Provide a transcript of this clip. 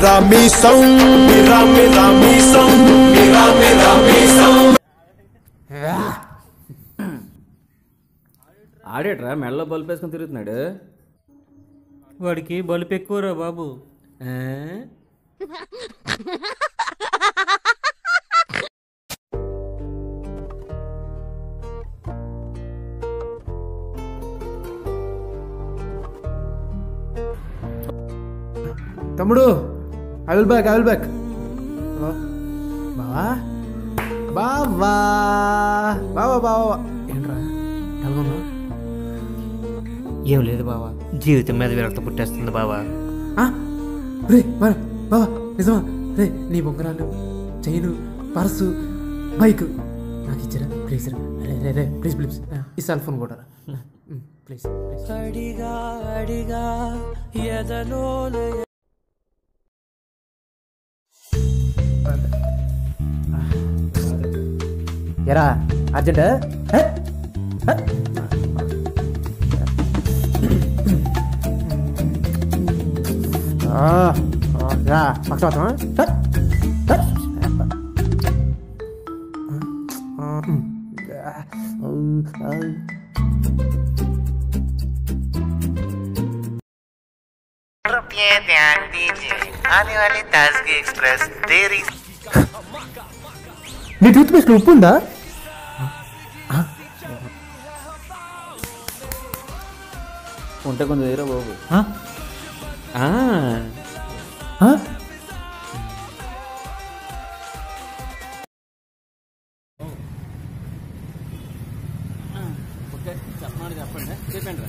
मेरा मीसम मेरा मेरा मीसम मेरा मेरा मीसम ఆడేట్రా మెడలో బల్బు వేసుకొని తిరుగుతున్నాడు. వాడికి బలుపు ఎక్కువరా బాబు. తమ్ముడు ఐ విల్ బ్యాక్ బావా బావా బావా బావా ఏంట్రా ఎలాగొన్నా? ఏం లేదు బావా, జీవితం మీద విరక్త పుట్టేస్తుంది బావా. రే మరి బావా నిజమా? రే నీ బొంగరాలు చైను పర్సు బైక్ నాకు ఇచ్చారా please? Ray ray ray please please ఈ సెల్ ఫోన్ కూడా ప్లీజ్ ప్లీజ్. అడిగా అడిగా ఎదలో ఎరా అర్జెంట్ పక్షపాతం. कृपया ध्यान दीजिए आने वाली ताजगी एक्सप्रेस देरी. నీ టూత్ పేస్ట్ ఉప్పు ఉందా? ఉంటే కొంచెం వేరే బాబు. చెప్పండి చెప్పండి రా.